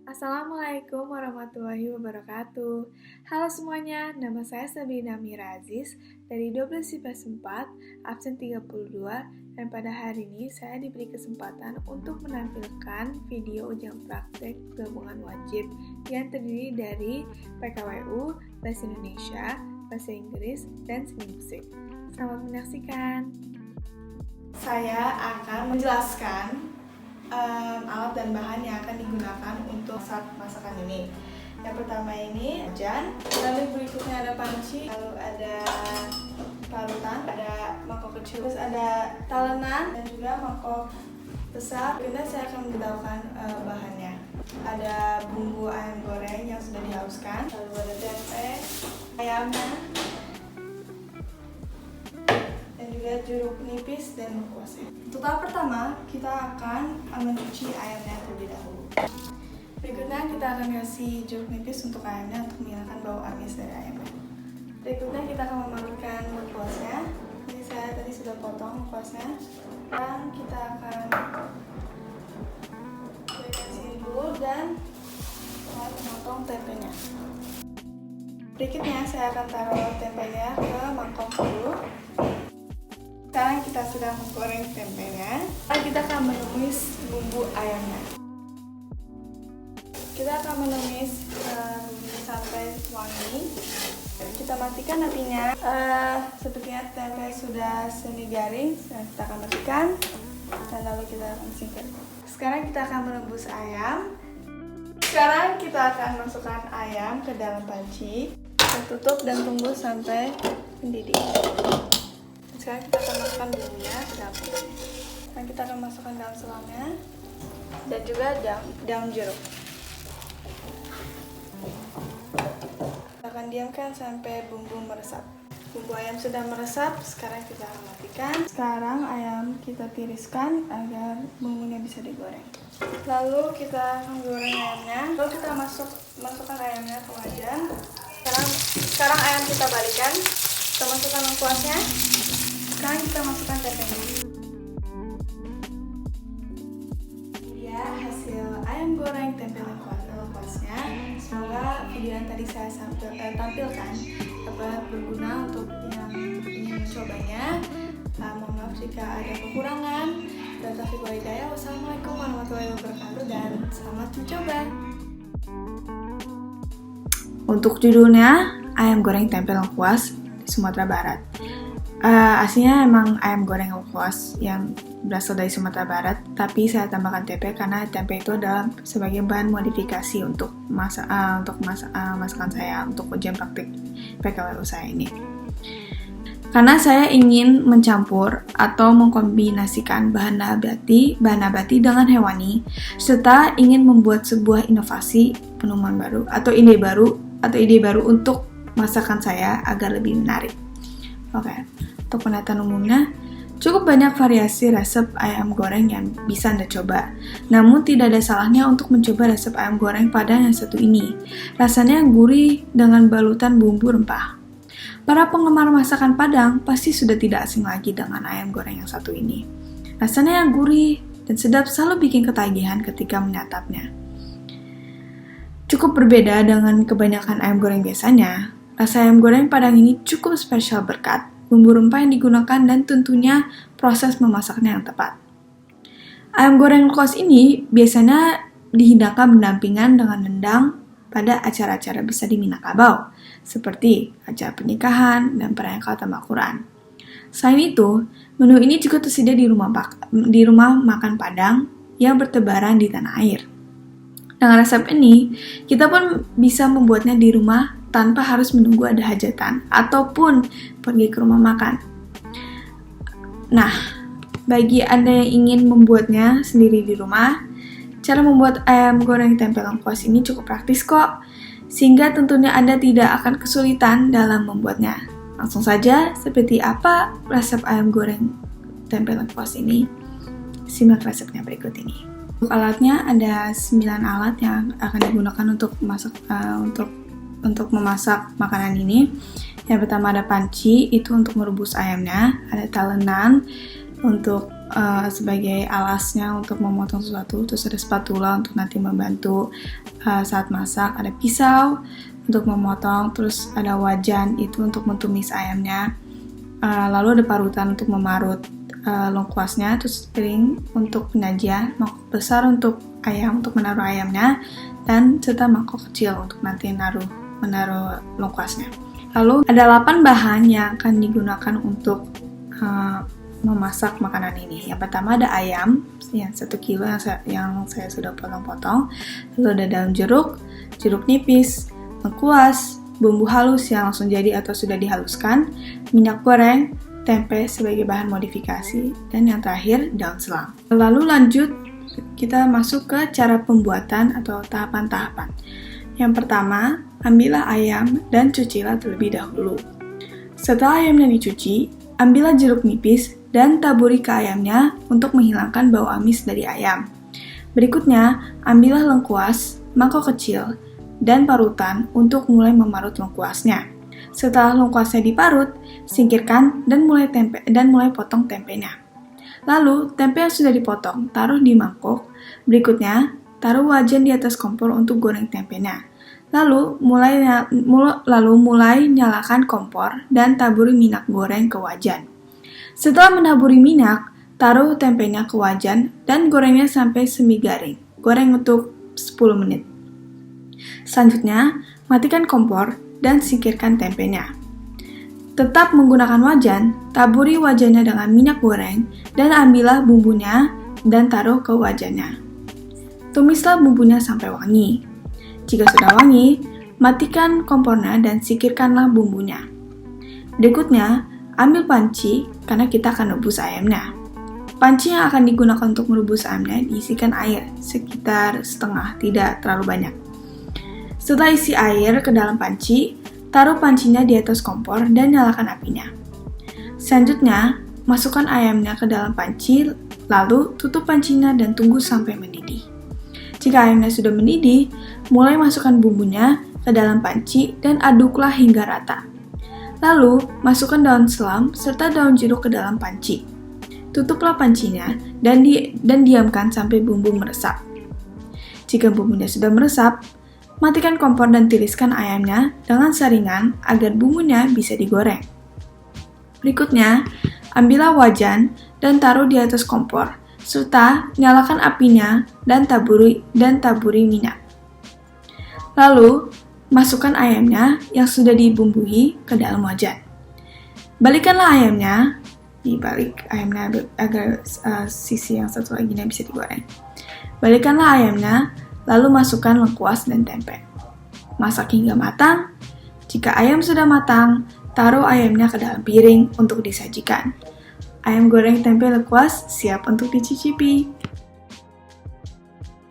Assalamualaikum warahmatullahi wabarakatuh. Halo semuanya, nama saya Sabrina Mira Aziz dari 12 IPS 4, absen 32, dan pada hari ini saya diberi kesempatan untuk menampilkan video ujian praktek gabungan wajib yang terdiri dari PKWU, Bahasa Indonesia, Bahasa Inggris, dan Seni Musik. Selamat menyaksikan. Saya akan menjelaskan alat dan bahan yang akan digunakan untuk masakan ini. Yang pertama ini wajan, lalu berikutnya ada panci, lalu ada parutan, ada mangkok kecil, terus ada talenan dan juga mangkok besar. Kemudian saya akan memberitahukan bahannya. Ada bumbu ayam goreng yang sudah dihaluskan, lalu ada tempe, ayamnya, dan juga jeruk nipis dan lengkuasnya. Untuk tahap pertama, kita akan mencuci ayamnya terlebih dahulu. Berikutnya kita akan kasih jeruk nipis untuk ayamnya untuk menghilangkan bau amis dari ayamnya. Berikutnya kita akan memarutkan lengkuasnya. Ini saya tadi sudah potong lengkuasnya. Dan kita akan berikan sini dulu dan memotong tempenya. Berikutnya saya akan taruh tempenya ke mangkok dulu. Sekarang kita sudah menggoreng tempenya. Kita akan menumis bumbu ayamnya. Kita akan menumis sampai wangi. Kita matikan apinya. Sepertinya tempe sudah semi garing. Kita akan matikan dan lalu kita akan singkir. Sekarang kita akan merebus ayam. Sekarang kita akan masukkan ayam ke dalam panci. Kita tutup dan tunggu sampai mendidih. Sekarang kita akan masukkan bumbunya ke dalam panci. Dan kita akan masukkan daun selangnya dan juga daun jeruk. Kita akan diamkan sampai bumbu meresap. Bumbu ayam sudah meresap, sekarang kita akan matikan. Sekarang ayam kita tiriskan agar bumbunya bisa digoreng. Lalu kita menggoreng ayamnya. Lalu kita masukkan ayamnya ke wajan. Sekarang ayam kita balikan. Kita masukkan lengkuasnya. Sekarang kita masukkan tempenya. Ya, hasil ayam goreng tempe lengkuasnya. Semoga video yang tadi saya tampilkan dapat berguna untuk yang ingin mencobanya. Mohon maaf jika ada kekurangan. Taufiq wal hidayah. Wassalamualaikum warahmatullahi wabarakatuh dan selamat mencoba. Untuk judulnya ayam goreng tempe lengkuas di Sumatera Barat. Aslinya emang ayam goreng lengkuas yang berasal dari Sumatera Barat, tapi saya tambahkan tempe karena tempe itu adalah sebagai bahan modifikasi untuk masakan saya untuk ujian praktik PKWU saya ini. Karena saya ingin mencampur atau mengkombinasikan bahan nabati dengan hewani, serta ingin membuat sebuah inovasi penemuan baru atau ide baru untuk masakan saya agar lebih menarik. Oke. Untuk penataan umumnya, cukup banyak variasi resep ayam goreng yang bisa Anda coba. Namun tidak ada salahnya untuk mencoba resep ayam goreng Padang yang satu ini. Rasanya gurih dengan balutan bumbu rempah. Para penggemar masakan Padang pasti sudah tidak asing lagi dengan ayam goreng yang satu ini. Rasanya yang gurih dan sedap selalu bikin ketagihan ketika menyantapnya. Cukup berbeda dengan kebanyakan ayam goreng biasanya. Rasa ayam goreng Padang ini cukup spesial berkat bumbu rempah yang digunakan dan tentunya proses memasaknya yang tepat. Ayam goreng lengkuas ini biasanya dihidangkan berdampingan dengan rendang pada acara-acara besar di Minangkabau, seperti acara pernikahan dan perayaan Khatam Al-Quran. Selain itu, menu ini juga tersedia di rumah makan Padang yang bertebaran di tanah air. Dengan resep ini, kita pun bisa membuatnya di rumah tanpa harus menunggu ada hajatan ataupun pergi ke rumah makan. Nah, bagi Anda yang ingin membuatnya sendiri di rumah, cara membuat ayam goreng tempe lengkuas ini cukup praktis kok, sehingga tentunya Anda tidak akan kesulitan dalam membuatnya. Langsung saja, seperti apa resep ayam goreng tempe lengkuas ini? Simak resepnya berikut ini. Untuk alatnya ada 9 alat yang akan digunakan untuk memasak makanan ini. Yang pertama ada panci, itu untuk merebus ayamnya. Ada talenan untuk sebagai alasnya untuk memotong sesuatu. Terus ada spatula untuk nanti membantu saat masak. Ada pisau untuk memotong. Terus ada wajan itu untuk mentumis ayamnya. Lalu ada parutan untuk memarut lengkuasnya. Terus piring untuk penyajian. Mangkok besar untuk ayam, untuk menaruh ayamnya. Dan serta mangkok kecil untuk nanti menaruh lengkuasnya. Lalu ada 8 bahan yang akan digunakan untuk memasak makanan ini. Yang pertama ada ayam yang 1 kilo yang saya sudah potong-potong. Lalu ada daun jeruk nipis, lengkuas, bumbu halus yang langsung jadi atau sudah dihaluskan, minyak goreng, tempe sebagai bahan modifikasi, dan yang terakhir daun selang. Lalu lanjut kita masuk ke cara pembuatan atau tahapan-tahapan. Yang pertama, ambillah ayam dan cucilah terlebih dahulu. Setelah ayamnya dicuci, ambillah jeruk nipis dan taburi ke ayamnya untuk menghilangkan bau amis dari ayam. Berikutnya, ambillah lengkuas, mangkok kecil, dan parutan untuk mulai memarut lengkuasnya. Setelah lengkuasnya diparut, singkirkan dan mulai potong tempenya. Lalu, tempe yang sudah dipotong taruh di mangkok. Berikutnya, taruh wajan di atas kompor untuk goreng tempenya. Lalu mulai nyalakan kompor dan taburi minyak goreng ke wajan. Setelah menaburi minyak, taruh tempenya ke wajan dan gorengnya sampai semi garing. Goreng untuk 10 menit. Selanjutnya, matikan kompor dan singkirkan tempenya. Tetap menggunakan wajan, taburi wajannya dengan minyak goreng dan ambillah bumbunya dan taruh ke wajannya. Tumislah bumbunya sampai wangi. Jika sudah wangi, matikan kompornya dan singkirkanlah bumbunya. Berikutnya, ambil panci karena kita akan rebus ayamnya. Panci yang akan digunakan untuk merebus ayamnya diisikan air sekitar setengah, tidak terlalu banyak. Setelah isi air ke dalam panci, taruh pancinya di atas kompor dan nyalakan apinya. Selanjutnya, masukkan ayamnya ke dalam panci, lalu tutup pancinya dan tunggu sampai mendidih. Jika ayamnya sudah mendidih, mulai masukkan bumbunya ke dalam panci dan aduklah hingga rata. Lalu, masukkan daun selam serta daun jeruk ke dalam panci. Tutuplah pancinya dan diamkan sampai bumbu meresap. Jika bumbunya sudah meresap, matikan kompor dan tiriskan ayamnya dengan saringan agar bumbunya bisa digoreng. Berikutnya, ambillah wajan dan taruh di atas kompor, serta nyalakan apinya dan taburi minyak. Lalu, masukkan ayamnya yang sudah dibumbui ke dalam wajan. Balikkanlah ayamnya, dibalik ayamnya agar sisi yang satu lagi bisa digoreng. Balikkanlah ayamnya, lalu masukkan lengkuas dan tempe. Masak hingga matang. Jika ayam sudah matang, taruh ayamnya ke dalam piring untuk disajikan. Ayam goreng tempe lengkuas siap untuk dicicipi.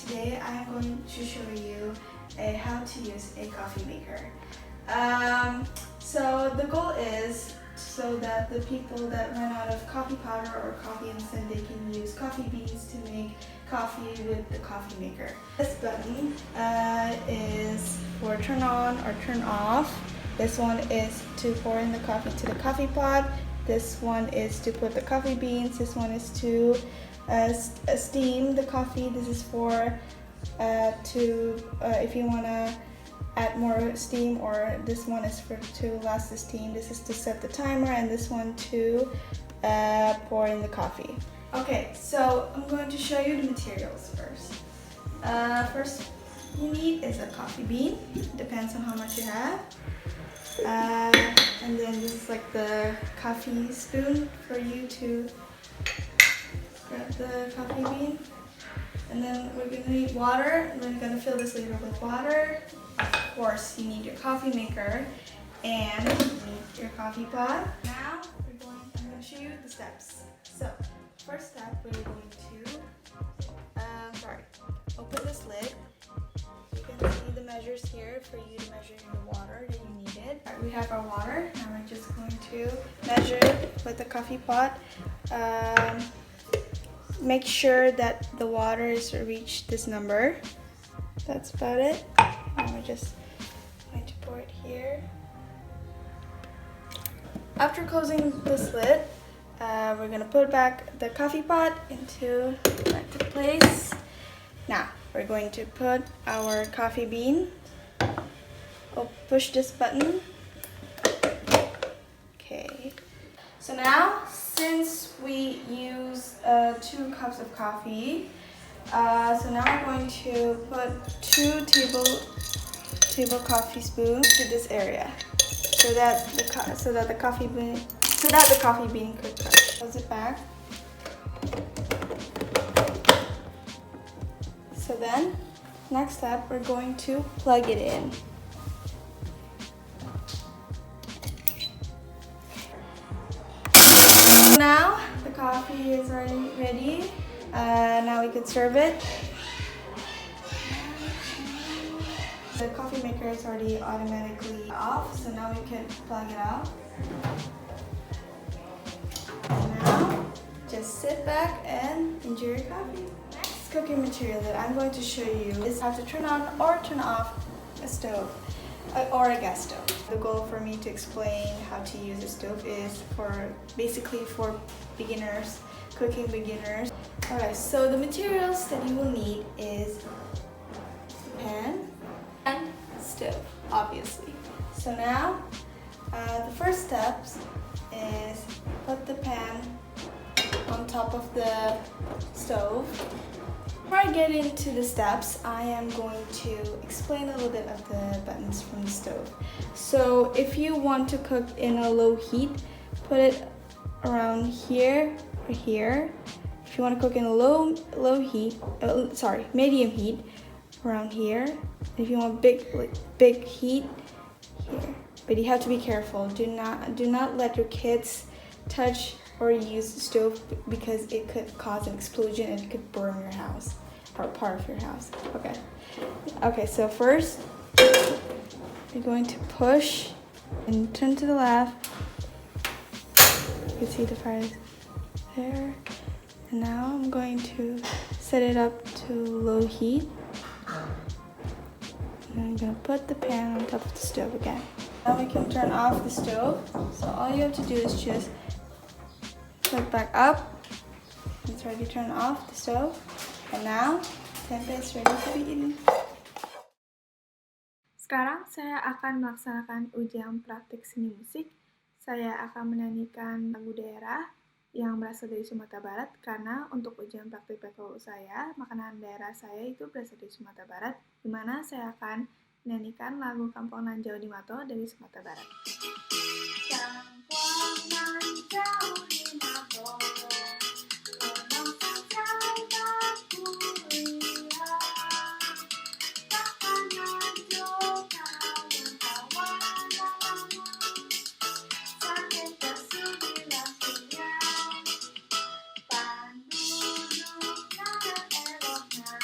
Today I am going to show you how to use a coffee maker. So the goal is so that the people that run out of coffee powder or coffee instant, they can use coffee beans to make coffee with the coffee maker. This button is for turn on or turn off. This one is to pour in the coffee to the coffee pot. This one is to put the coffee beans. This one is to steam the coffee. This is for if you want to add more steam, or this one is to last the steam. This is to set the timer, and this one to pour in the coffee. Okay, so I'm going to show you the materials first. First you need is a coffee bean. Depends on how much you have. And then this is like the coffee spoon for you to grab the coffee bean. And then we're going to need water. And then we're going to fill this later with water. Of course, you need your coffee maker and you need your coffee pot. Now, I'm going to show you the steps. So, first step, we're going to open this lid. You can see the measures here for you to measure the water that you needed. We have our water. Now we're just going to measure with the coffee pot. Make sure that the water is reached this number. That's about it. Now we're just going to pour it here. After closing this lid, We're gonna put back the coffee pot into the place. Now we're going to put our coffee bean. I'll push this button. Okay. So now, since we use 2 cups of coffee, so now I'm going to put 2 table coffee spoons to this area, so that the coffee bean could cook. Close it back. So then, next step, we're going to plug it in. Now the coffee is already ready. Now we can serve it. The coffee maker is already automatically off, so now we can plug it out. And now, just sit back and enjoy your coffee. Next cooking material that I'm going to show you is how to turn on or turn off a stove or a gas stove. The goal for me to explain how to use a stove is basically for beginners, cooking beginners. Alright, so the materials that you will need is pan and stove, obviously. So now, the first steps is put the pan on top of the stove. Before I get into the steps, I am going to explain a little bit of the buttons from the stove. So if you want to cook in a low heat, put it around here or here. If you want to cook in a medium heat, around here. If you want big heat, here. But you have to be careful. Do not let your kids touch or use the stove, because it could cause an explosion and it could burn your house or part of your house. Okay, so first you're going to push and turn to the left. You can see the fire is there. And now I'm going to set it up to low heat. And I'm going to put the pan on top of the stove again. Now we can turn off the stove. So all you have to do is just put it back up. It's ready to turn off the stove. And now, tempe is ready to be eaten. Sekarang saya akan melaksanakan ujian praktik seni musik. Saya akan menyanyikan lagu daerah yang berasal dari Sumatera Barat, karena untuk ujian praktik PKU saya, makanan daerah saya itu berasal dari Sumatera Barat, di mana saya akan menyanyikan lagu Kampung Nan Jauh di Mato dari Sumatera Barat. Kampung nan jauh di Mato, konon saja aku lihat, makanan jauh kawan-kawan lama, sakit kesulitan siang, panduluk nan eloknya,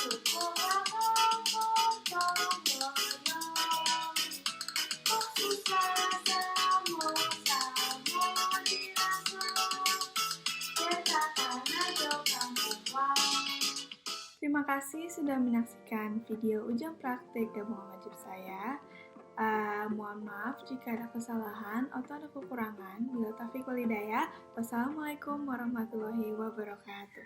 suku Terima kasih sudah menyaksikan video ujian praktik gabungan wajib saya. Mohon maaf jika ada kesalahan atau ada kekurangan. Bila taufiq wal hidayah. Wassalamualaikum warahmatullahi wabarakatuh.